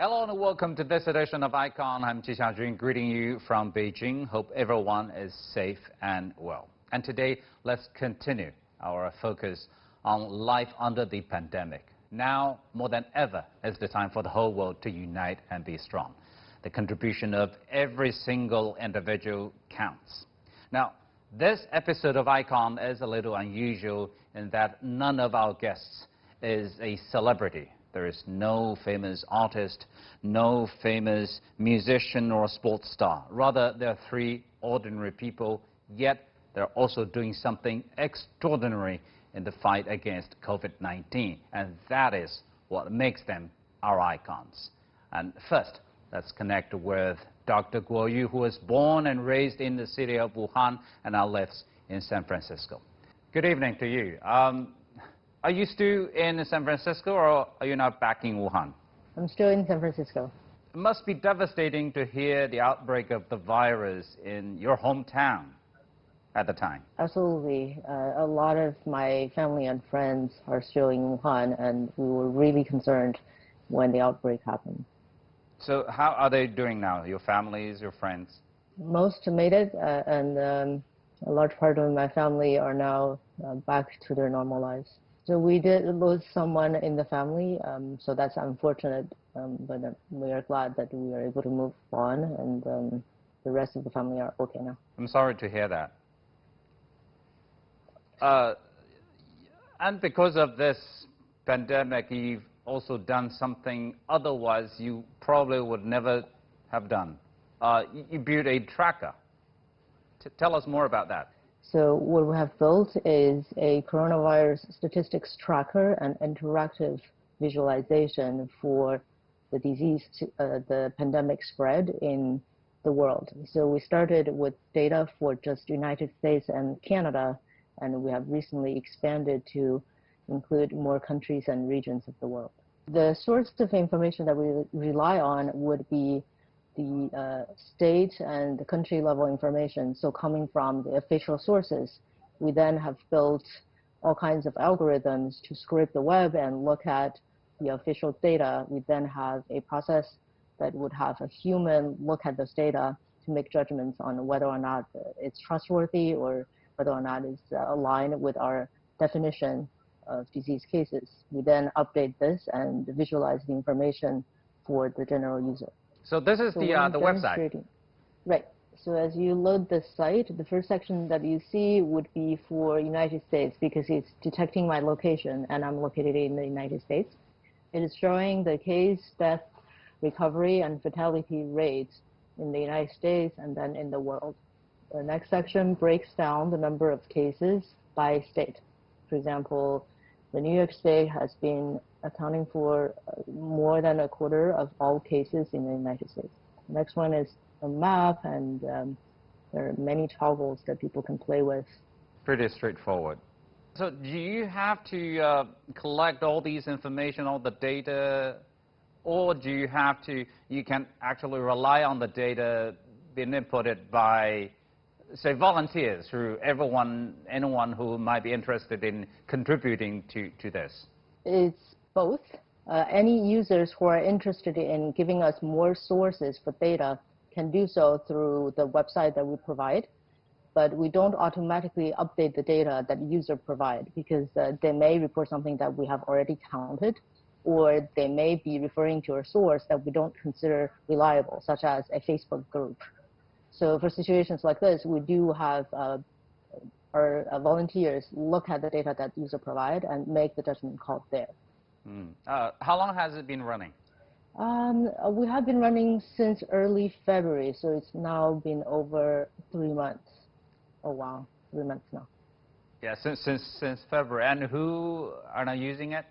Hello and welcome to this edition of Icon. I'm Cecilia greeting you from Beijing. Hope everyone is safe and well. And today, let's continue our focus on life under the pandemic. Now, more than ever, is the time for the whole world to unite and be strong. The contribution of every single individual counts. Now, this episode of Icon is a little unusual in that none of our guests is a celebrity. There is no famous artist, no famous musician or sports star. Rather, there are three ordinary people, yet they're also doing something extraordinary in the fight against COVID-19. And that is what makes them our icons. And first, let's connect with Dr. Guo Yu, who was born and raised in the city of Wuhan and now lives in San Francisco. Good evening to you. Are you still in San Francisco or are you now back in Wuhan? I'm still in San Francisco. It must be devastating to hear the outbreak of the virus in your hometown at the time. Absolutely. A lot of my family and friends are still in Wuhan, and we were really concerned when the outbreak happened. So how are they doing now, your families, your friends? Most made it, and a large part of my family are now back to their normal lives. So we did lose someone in the family, so that's unfortunate, but we are glad that we are able to move on, and the rest of the family are okay now. I'm sorry to hear that. And because of this pandemic, you've also done something otherwise you probably would never have done. You built a tracker. Tell us more about that. So what we have built is a coronavirus statistics tracker and interactive visualization for the disease, the pandemic spread in the world. So we started with data for just United States and Canada, and we have recently expanded to include more countries and regions of the world. The source of information that we rely on would be the state and the country level information, so coming from the official sources. We then have built all kinds of algorithms to scrape the web and look at the official data. We then have a process that would have a human look at this data to make judgments on whether or not it's trustworthy or whether or not it's aligned with our definition of disease cases. We then update this and visualize the information for the general user. So this is the website. Right. So as you load the site, the first section that you see would be for United States because it's detecting my location and I'm located in the United States. It is showing the case, death, recovery, and fatality rates in the United States and then in the world. The next section breaks down the number of cases by state. For example, the New York State has been accounting for more than a quarter of all cases in the United States. The next one is a map, and there are many toggles that people can play with. Pretty straightforward. So do you have to collect all these information, all the data, or do you have to, you can actually rely on the data being inputted by, say, volunteers, through anyone who might be interested in contributing to this? It's both. Any users who are interested in giving us more sources for data can do so through the website that we provide, but we don't automatically update the data that user provide because they may report something that we have already counted, or they may be referring to a source that we don't consider reliable, such as a Facebook group. So for situations like this, we do have our volunteers look at the data that user provide and make the judgment call there. How long has it been running? We have been running since early February, so it's now been over 3 months. Oh wow, 3 months now. Yeah, since February. And who are now using it?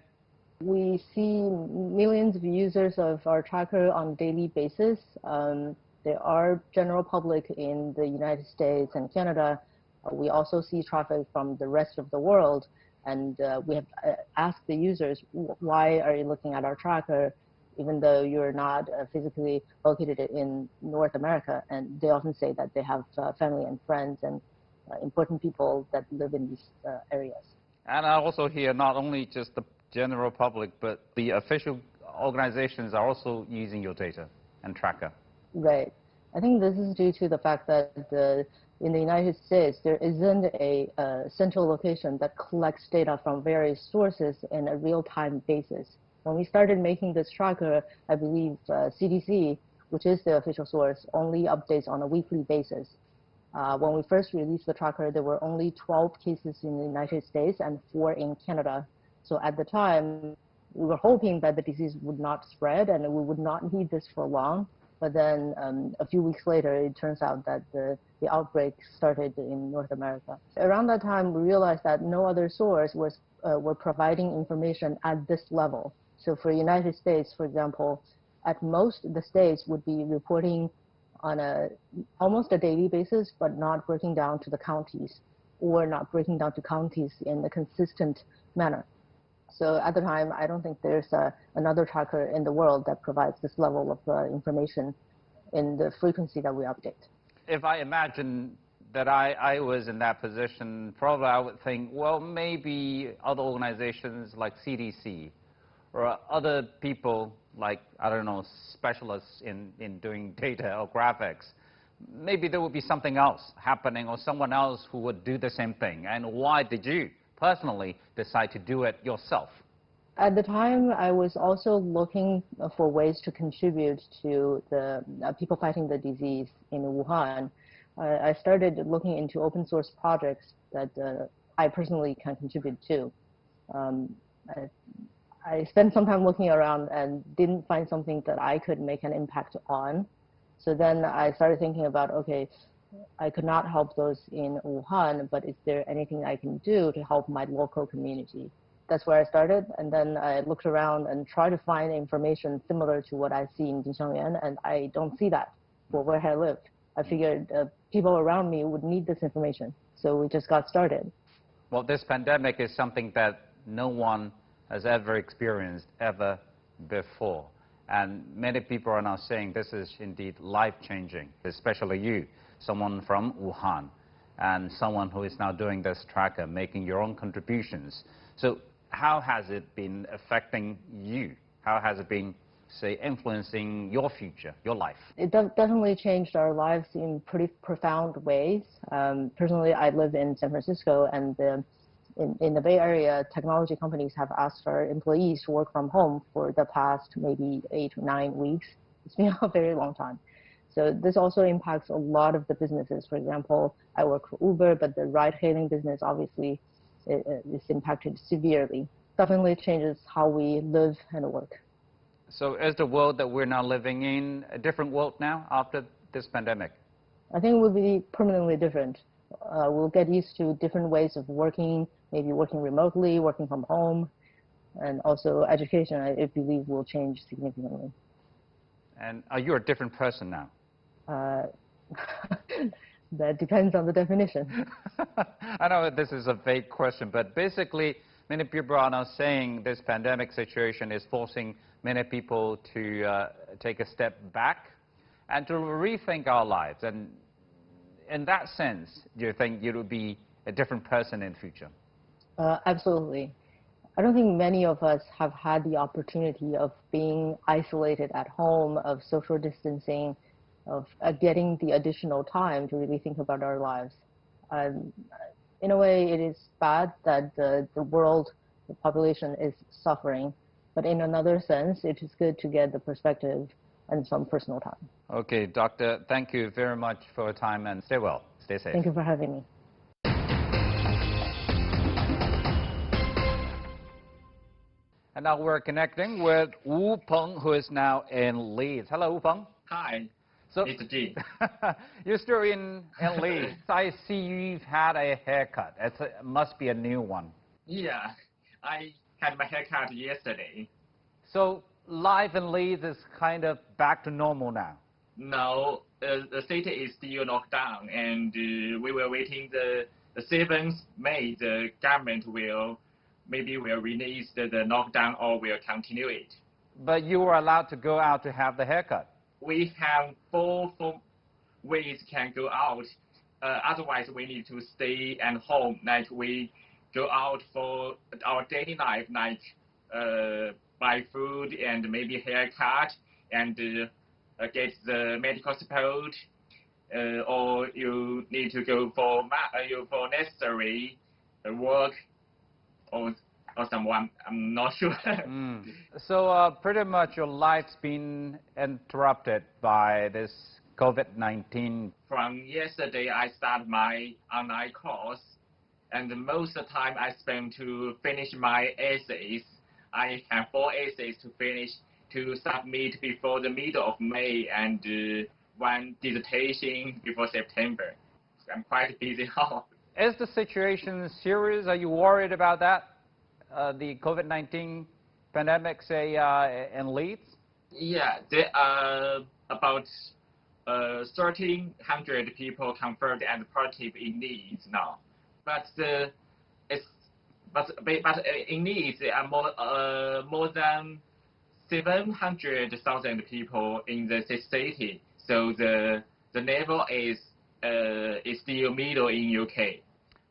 We see millions of users of our tracker on a daily basis. There are general public in the United States and Canada. We also see traffic from the rest of the world. And we have asked the users, why are you looking at our tracker, even though you're not physically located in North America? And they often say that they have family and friends and important people that live in these areas. And I also hear not only just the general public, but the official organizations are also using your data and tracker? Right. I think this is due to the fact that in the United States, there isn't a central location that collects data from various sources in a real-time basis. When we started making this tracker, I believe CDC, which is the official source, only updates on a weekly basis. When we first released the tracker, there were only 12 cases in the United States and 4 in Canada. So at the time, we were hoping that the disease would not spread and we would not need this for long. But then a few weeks later, it turns out that the outbreak started in North America. Around that time, we realized that no other source were providing information at this level. So for the United States, for example, at most, the states would be reporting on almost a daily basis, but not breaking down to the counties, or not breaking down to counties in a consistent manner. So at the time, I don't think there's another tracker in the world that provides this level of information in the frequency that we update. If I imagine that I was in that position, probably I would think, well, maybe other organizations like CDC or other people like, I don't know, specialists in doing data or graphics, maybe there would be something else happening or someone else who would do the same thing. And why did you personally decide to do it yourself? At the time, I was also looking for ways to contribute to the people fighting the disease in Wuhan. I started looking into open source projects that I personally can contribute to. I spent some time looking around and didn't find something that I could make an impact on. So then I started thinking about, okay, I could not help those in Wuhan, but is there anything I can do to help my local community? That's where I started, and then I looked around and tried to find information similar to what I see in Dinxiangyuan, and I don't see that for where I live. I figured people around me would need this information, so we just got started. Well, this pandemic is something that no one has ever experienced ever before. And many people are now saying this is indeed life-changing, especially you, someone from Wuhan, and someone who is now doing this tracker, making your own contributions. So how has it been affecting you? How has it been, say, influencing your future, your life? It definitely changed our lives in pretty profound ways. Personally, I live in San Francisco, and in the Bay Area, technology companies have asked our employees to work from home for the past maybe 8 or 9 weeks. It's been a very long time. So this also impacts a lot of the businesses. For example, I work for Uber, but the ride-hailing business obviously is impacted severely. Definitely changes how we live and work. So is the world that we're now living in a different world now after this pandemic? I think it will be permanently different. We'll get used to different ways of working, maybe working remotely, working from home, and also education, I believe, will change significantly. And are you a different person now? That depends on the definition. I know this is a vague question, but basically, many people are now saying this pandemic situation is forcing many people to take a step back and to rethink our lives. And in that sense, do you think you will be a different person in the future? Absolutely. I don't think many of us have had the opportunity of being isolated at home, of social distancing, of getting the additional time to really think about our lives. In a way, it is bad that the world, the population is suffering, but in another sense, it is good to get the perspective and some personal time. Okay, Doctor, thank you very much for your time, and stay well. Stay safe. Thank you for having me. And now we're connecting with Peng, who is now in Leeds. Hello, Peng. Hi, So, Mr. G. you're still in Leeds. I see you've had a haircut. It must be a new one. Yeah, I had my haircut yesterday. So life in Leeds is kind of back to normal now. No, the city is still locked down, and we were waiting the 7th May. The government will release the lockdown or will continue it. But you were allowed to go out to have the haircut. We have four ways can go out. Otherwise, we need to stay at home. Like we go out for our daily life, like buy food and maybe haircut and get the medical support, or you need to go for for necessary work or someone. I'm not sure. So pretty much your life's been interrupted by this COVID-19. From yesterday, I start my online course, and most of the time I spend to finish my essays. I have 4 essays to finish to submit before the middle of May and 1 dissertation before September. So I'm quite busy now. Is the situation serious? Are you worried about that? The COVID-19 pandemic, say, in Leeds? Yeah, there are about 1,300 people confirmed and positive in Leeds now. But in Leeds there are more than 700,000 people in the city. So the level is still middle in UK.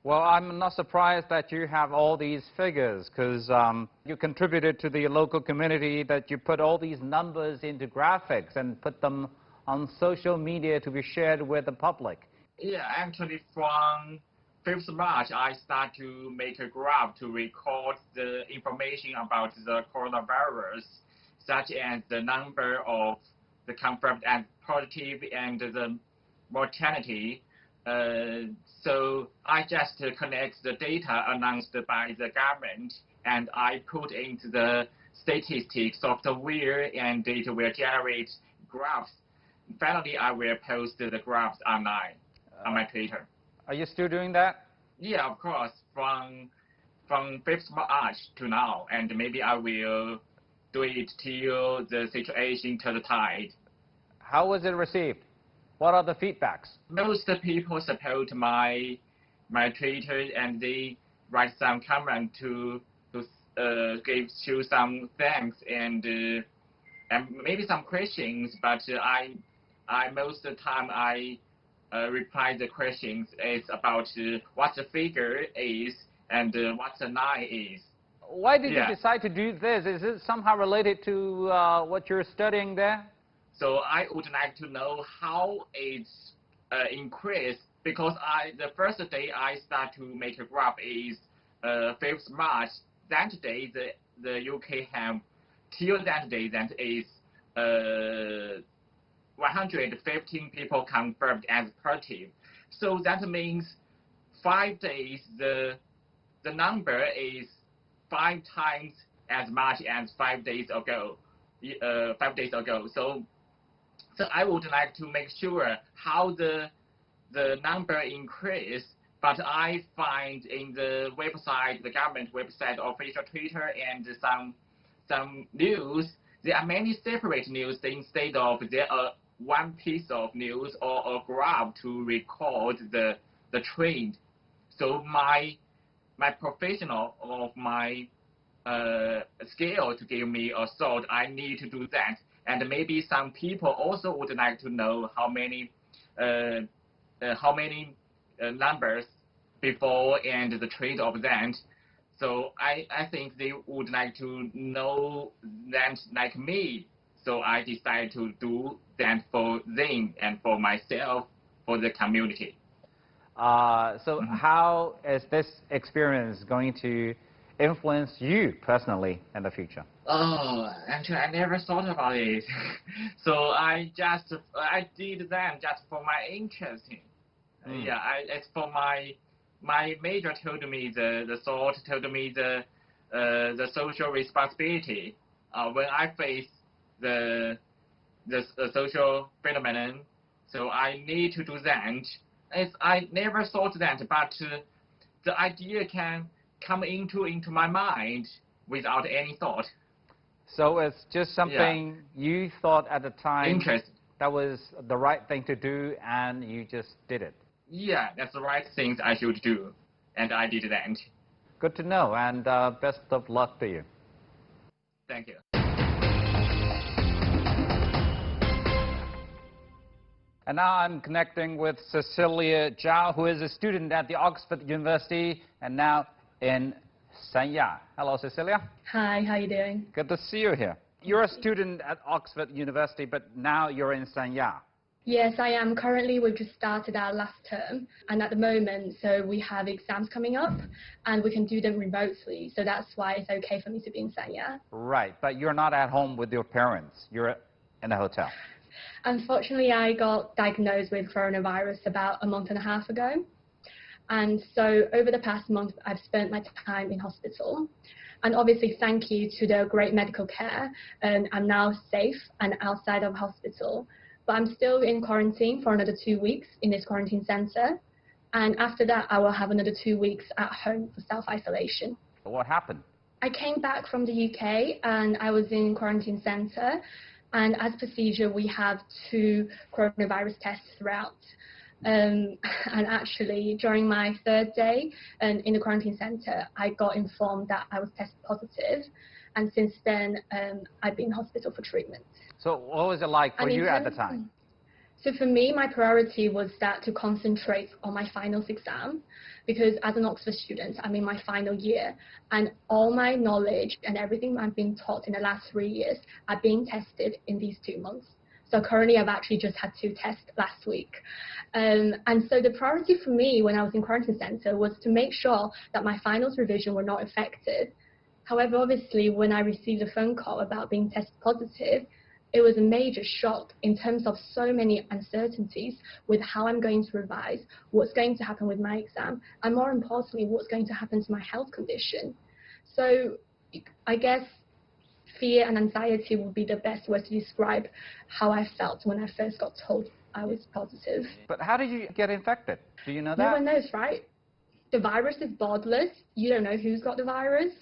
Well, I'm not surprised that you have all these figures, because you contributed to the local community, that you put all these numbers into graphics and put them on social media to be shared with the public. Yeah, actually from 5th March, I start to make a graph to record the information about the coronavirus, such as the number of the confirmed and positive and the mortality. So I just connect the data announced by the government, and I put into the statistics software, and it will generate graphs. Finally, I will post the graphs online on my Twitter. Are you still doing that? Yeah, of course, from 5th March to now, and maybe I will do it till the situation turns the tide. How was it received? What are the feedbacks? Most people support my Twitter, and they write some comment to give you some thanks and maybe some questions. But I most of the time I reply the questions is about what the figure is and what the line is. Why did you decide to do this? Is it somehow related to what you're studying there? So I would like to know how it's increased, because the first day I start to make a graph is 5th March. That day the UK have till that day that is 115 people confirmed as positive. So that means 5 days the number is 5 times as much as 5 days ago. 5 days ago. So I would like to make sure how the number increase, but I find in the website, the government website, official Twitter, and some news, there are many separate news instead of there are one piece of news or a graph to record the trend. So my professional of my scale to give me a thought, I need to do that. And maybe some people also would like to know how many numbers before and the trend of that. So I think they would like to know that like me. So I decided to do that for them and for myself, for the community. So how is this experience going to influence you personally in the future? Oh, actually, I never thought about it. So I did that just for my interest. Yeah, it's for my major told me the thought, told me the social responsibility. When I face the social phenomenon, so I need to do that. I never thought that, but the idea can come into my mind without any thought. So it's just something you thought at the time that was the right thing to do, and you just did it. Yeah, that's the right thing I should do, and I did that. Good to know, and best of luck to you. Thank you. And now I'm connecting with Cecilia Zhao, who is a student at the Oxford University and now in Sanya. Hello, Cecilia. Hi, how you doing? Good to see you here. You're a student at Oxford University, but now you're in Sanya. Yes, I am. Currently, we've just started our last term, and at the moment, so we have exams coming up, and we can do them remotely, so that's why it's okay for me to be in Sanya. Right, but you're not at home with your parents. You're in a hotel. Unfortunately, I got diagnosed with coronavirus about a month and a half ago, and so over the past month, I've spent my time in hospital. And obviously, thank you to the great medical care, and I'm now safe and outside of hospital. But I'm still in quarantine for another 2 weeks in this quarantine center. And after that, I will have another 2 weeks at home for self-isolation. What happened? I came back from the UK and I was in quarantine center. And as procedure, we have 2 coronavirus tests throughout. And actually, during my 3rd day in the quarantine center, I got informed that I was tested positive. And since then, I've been in hospital for treatment. So what was it like for you at the time? So for me, my priority was that to concentrate on my finals exam, because as an Oxford student, I'm in my final year, and all my knowledge and everything I've been taught in the last 3 years are being tested in these 2 months. So currently, I've actually just had 2 tests last week. And so the priority for me when I was in quarantine center was to make sure that my finals revision were not affected. However, obviously, when I received a phone call about being tested positive, it was a major shock in terms of so many uncertainties with how I'm going to revise, what's going to happen with my exam, and more importantly, what's going to happen to my health condition. So I guess fear and anxiety would be the best word to describe how I felt when I first got told I was positive. But how did you get infected? Do you know that? No one knows, right? The virus is borderless. You don't know who's got the virus.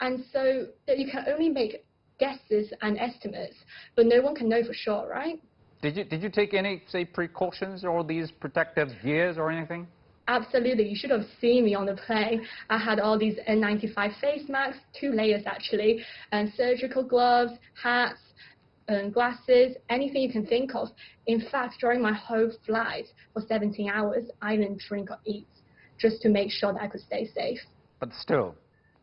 And so you can only make guesses and estimates, but no one can know for sure, right? Did you take any, say, precautions or these protective gears or anything? Absolutely. You should have seen me on the plane. I had all these N95 face masks, 2 layers actually, and surgical gloves, hats, glasses, anything you can think of. In fact, during my whole flight for 17 hours, I didn't drink or eat just to make sure that I could stay safe. But still.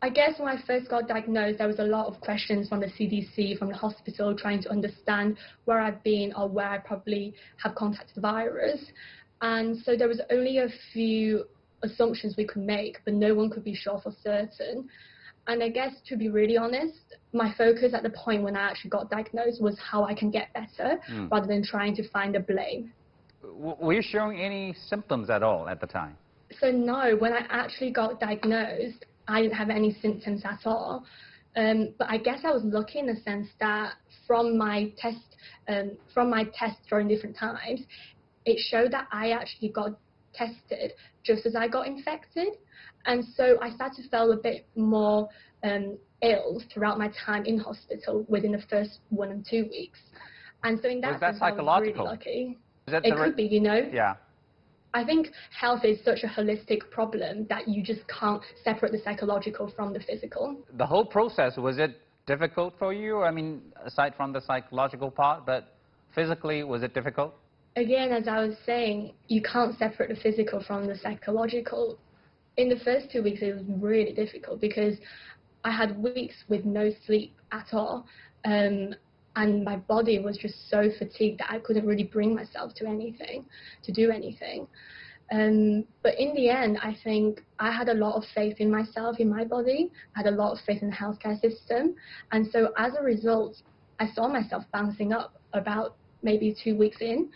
I guess when I first got diagnosed, there was a lot of questions from the CDC, from the hospital, trying to understand where I've been or where I probably have contacted the virus. And so there was only a few assumptions we could make, but no one could be sure for certain. And I guess, to be really honest, my focus at the point when I actually got diagnosed was how I can get better, rather than trying to find a blame. Were you showing any symptoms at all at the time? So no, when I actually got diagnosed, I didn't have any symptoms at all. But I guess I was lucky in the sense that from my tests during different times, it showed that I actually got tested just as I got infected. And so I started to feel a bit more ill throughout my time in hospital within the first 1 and 2 weeks. And so in that sense, I was really lucky. It could be, you know? Yeah. I think health is such a holistic problem that you just can't separate the psychological from the physical. The whole process, was it difficult for you? I mean, aside from the psychological part, but physically, was it difficult? Again, as I was saying, you can't separate the physical from the psychological. In the first 2 weeks, it was really difficult because I had weeks with no sleep at all. And my body was just so fatigued that I couldn't really bring myself to do anything. But in the end, I think I had a lot of faith in myself, in my body. I had a lot of faith in the healthcare system. And so as a result, I saw myself bouncing up about maybe 2 weeks in.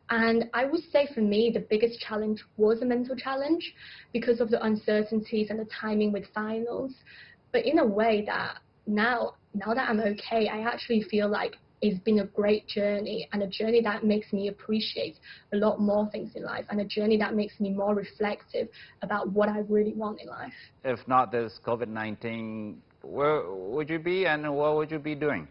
And I would say for me, the biggest challenge was a mental challenge because of the uncertainties and the timing with finals. But in a way that now that I'm okay, I actually feel like it's been a great journey, and a journey that makes me appreciate a lot more things in life, and a journey that makes me more reflective about what I really want in life. If not this COVID-19, where would you be and what would you be doing?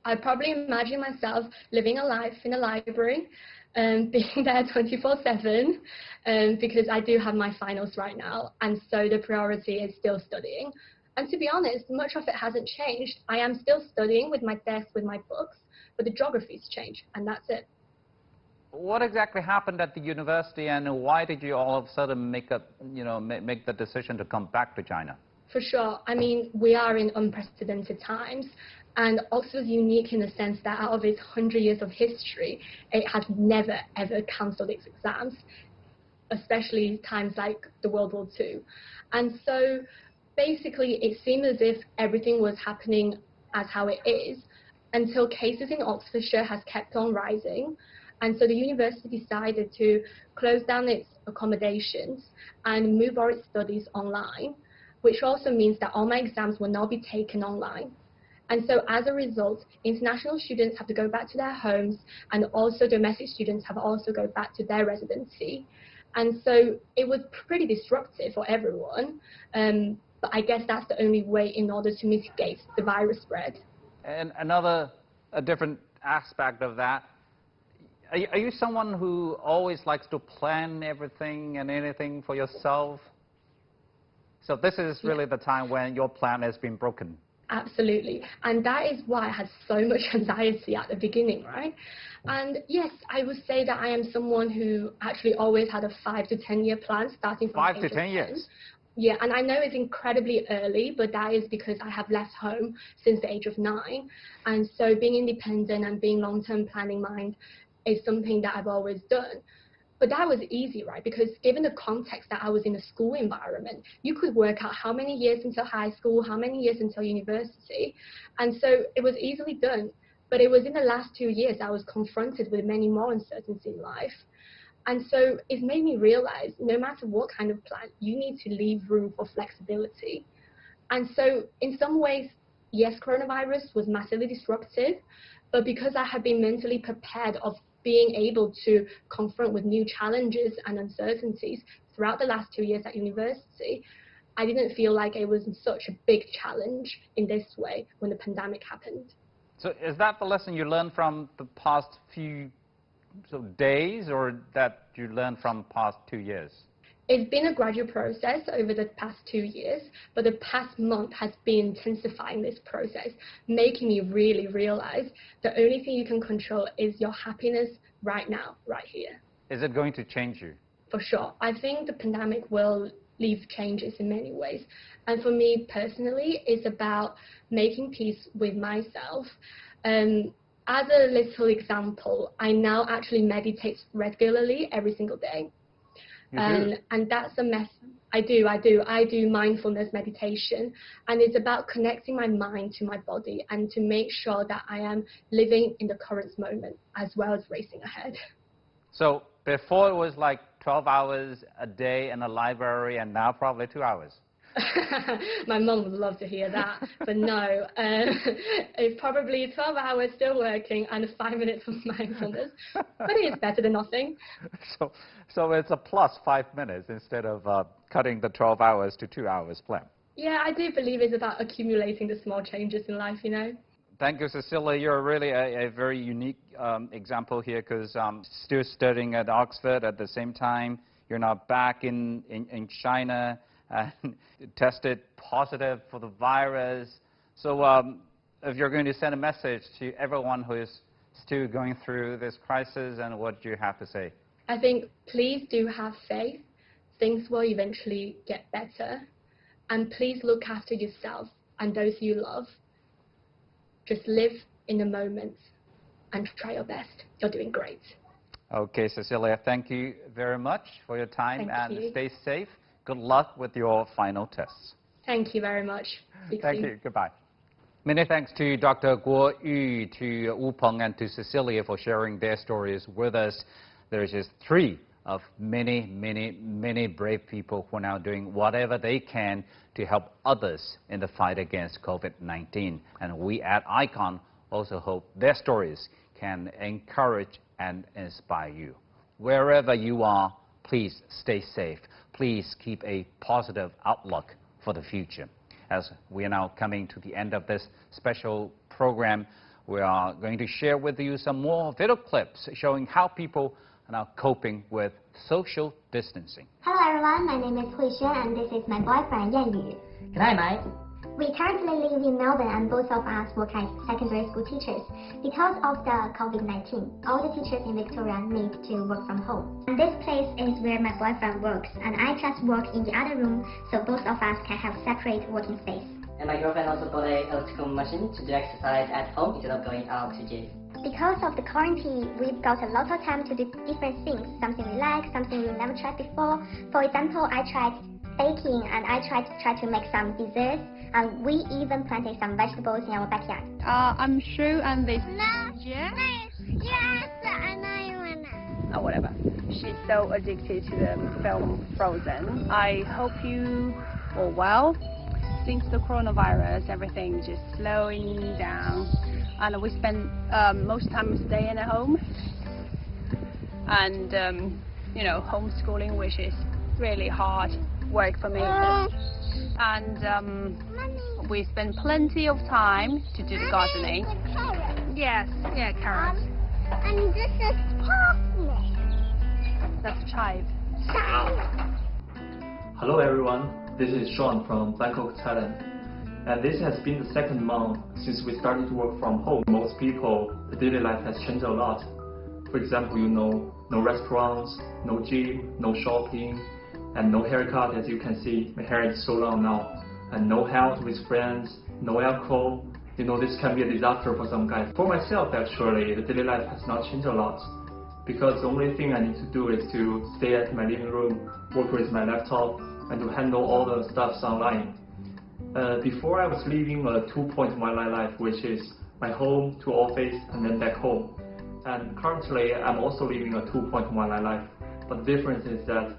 I'd probably imagine myself living a life in a library, being there 24/7, because I do have my finals right now, and so the priority is still studying. And to be honest, much of it hasn't changed. I am still studying with my desk, with my books, but the geography's changed, and that's it. What exactly happened at the university, and why did you all of a sudden make the decision to come back to China? For sure. I mean, we are in unprecedented times, and Oxford's unique in the sense that out of its 100 years of history, it has never, ever cancelled its exams, especially times like the World War II. And so basically, it seemed as if everything was happening as how it is until cases in Oxfordshire has kept on rising. And so the university decided to close down its accommodations and move all its studies online, which also means that all my exams will now be taken online. And so as a result, international students have to go back to their homes, and also domestic students have also go back to their residency. And so it was pretty disruptive for everyone. But I guess that's the only way in order to mitigate the virus spread. And a different aspect of that, are you someone who always likes to plan everything and anything for yourself? So this is really the time when your plan has been broken. Absolutely. And that is why I had so much anxiety at the beginning, right? And yes, I would say that I am someone who actually always had a 5 to 10 year plan starting from 5 to 10 years? Yeah, and I know it's incredibly early, but that is because I have left home since the age of 9. And so being independent and being long-term planning mind is something that I've always done. But that was easy, right? Because given the context that I was in a school environment, you could work out how many years until high school, how many years until university. And so it was easily done. But it was in the last 2 years I was confronted with many more uncertainties in life. And so it made me realize no matter what kind of plan, you need to leave room for flexibility. And so in some ways, yes, coronavirus was massively disruptive, but because I had been mentally prepared of being able to confront with new challenges and uncertainties throughout the last 2 years at university, I didn't feel like it was such a big challenge in this way when the pandemic happened. So is that the lesson you learned from the past few days, or that you learned from past 2 years? It's been a gradual process over the past 2 years, but the past month has been intensifying this process, making me really realize the only thing you can control is your happiness right now, right here. Is it going to change you? For sure. I think the pandemic will leave changes in many ways. And for me personally, it's about making peace with myself. As a little example, I now actually meditate regularly every single day. And that's a mess. I do mindfulness meditation, and it's about connecting my mind to my body and to make sure that I am living in the current moment as well as racing ahead. So before it was like 12 hours a day in a library, and now probably 2 hours. My mum would love to hear that, but no, it's probably 12 hours still working and 5 minutes of mindfulness, but it is better than nothing. So it's a plus 5 minutes instead of cutting the 12 hours to 2 hours plan. Yeah, I do believe it's about accumulating the small changes in life, you know. Thank you, Cecilia. You're really a very unique example here, because still studying at Oxford at the same time. You're now back in China and tested positive for the virus. So if you're going to send a message to everyone who is still going through this crisis, and what do you have to say? I think please do have faith. Things will eventually get better. And please look after yourself and those you love. Just live in the moment and try your best. You're doing great. Okay, Cecilia, thank you very much for your time. Thank you. Stay safe. Good luck with your final tests. Thank you very much. Thank you. Goodbye. Many thanks to Dr. Guo Yu, to Wu Peng, and to Cecilia for sharing their stories with us. There's just 3 of many, many, many brave people who are now doing whatever they can to help others in the fight against COVID-19. And we at ICON also hope their stories can encourage and inspire you. Wherever you are, please stay safe. Please keep a positive outlook for the future. As we are now coming to the end of this special program, we are going to share with you some more video clips showing how people are now coping with social distancing. Hello everyone, my name is Hui Xuan and this is my boyfriend Yan Yu. Good night, mate. We currently live in Melbourne and both of us work as secondary school teachers. Because of the COVID-19, all the teachers in Victoria need to work from home. And this place is where my boyfriend works, and I just work in the other room so both of us can have separate working space. And my girlfriend also bought an elliptical machine to do exercise at home instead of going out to gym. Because of the quarantine, we've got a lot of time to do different things, something we like, something we've never tried before. For example, I tried baking and I tried to make some desserts, and we even planted some vegetables in our backyard. I'm Shu and this. Yes, I know you wanna. Or whatever. She's so addicted to the film Frozen. I hope you all well. Since the coronavirus, everything just slowing down, and we spend most time staying at home. And you know, homeschooling, which is really hard work for me. And we spend plenty of time to do the gardening. Yes, yeah, carrots. And this is parsnip. That's a chive. Hello everyone, this is Sean from Bangkok, Thailand. And this has been the second month since we started to work from home. Most people, the daily life has changed a lot. For example, you know, no restaurants, no gym, no shopping, and no haircut. As you can see, my hair is so long now. And no out with friends, no alcohol. You know, this can be a disaster for some guys. For myself, actually, the daily life has not changed a lot. Because the only thing I need to do is to stay at my living room, work with my laptop, and to handle all the stuffs online. Before I was living a 2-point one-line life, which is my home to office and then back home. And currently, I'm also living a 2-point one-line life. But the difference is that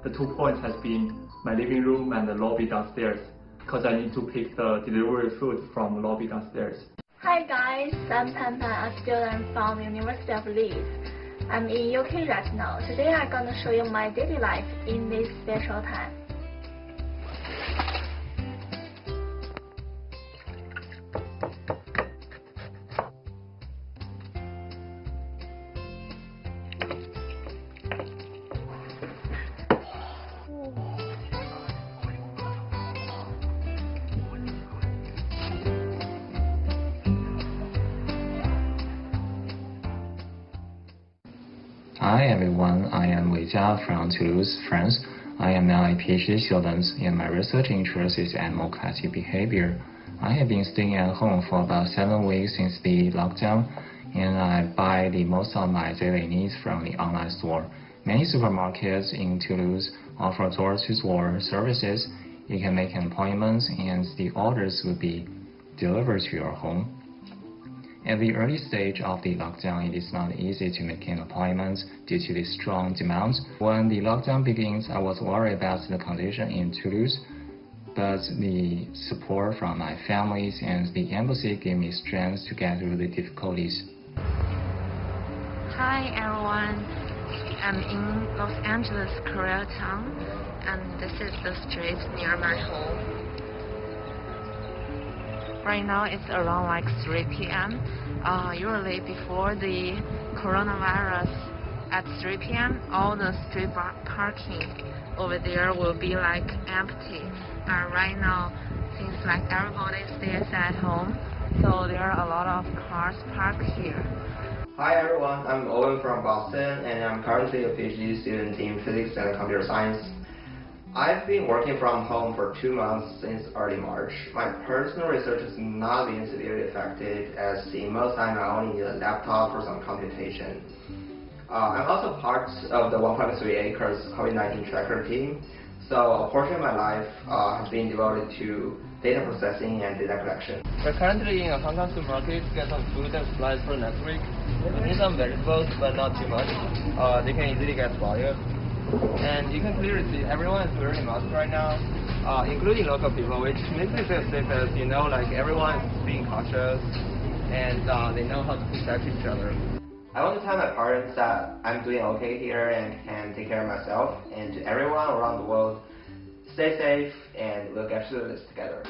the 2 points has been my living room and the lobby downstairs, because I need to pick the delivery food from the lobby downstairs. Hi guys, I'm Peng, a student from University of Leeds. I'm in UK right now. Today I'm gonna show you my daily life in this special time. Hi everyone, I am Wei Jia from Toulouse, France. I am now a PhD student and my research interest is animal collective behavior. I have been staying at home for about 7 weeks since the lockdown, and I buy the most of my daily needs from the online store. Many supermarkets in Toulouse offer door-to-door services. You can make an appointment and the orders will be delivered to your home. At the early stage of the lockdown, it is not easy to make an appointment due to the strong demand. When the lockdown begins, I was worried about the condition in Toulouse, but the support from my families and the embassy gave me strength to get through the difficulties. Hi everyone, I'm in Los Angeles, Koreatown, and this is the street near my home. Right now it's around like 3 p.m. Usually before the coronavirus at 3 p.m. all the street parking over there will be like empty. And right now, seems like everybody stays at home, so there are a lot of cars parked here. Hi everyone, I'm Owen from Boston, and I'm currently a PhD student in physics and computer science. I've been working from home for 2 months since early March. My personal research has not been severely affected, as in most time I only need a laptop for some computation. I'm also part of the 1.3 acres COVID-19 tracker team, so a portion of my life has been devoted to data processing and data collection. We're currently in a Hong Kong supermarket to get some food and supplies for next week. We need some vegetables, but not too much. They can easily get spoiled. And you can clearly see everyone is wearing masks right now, including local people, which makes me feel safe, as you know, like everyone is being cautious and they know how to protect each other. I want to tell my parents that I'm doing okay here and can take care of myself, and to everyone around the world, stay safe and we'll get through this together.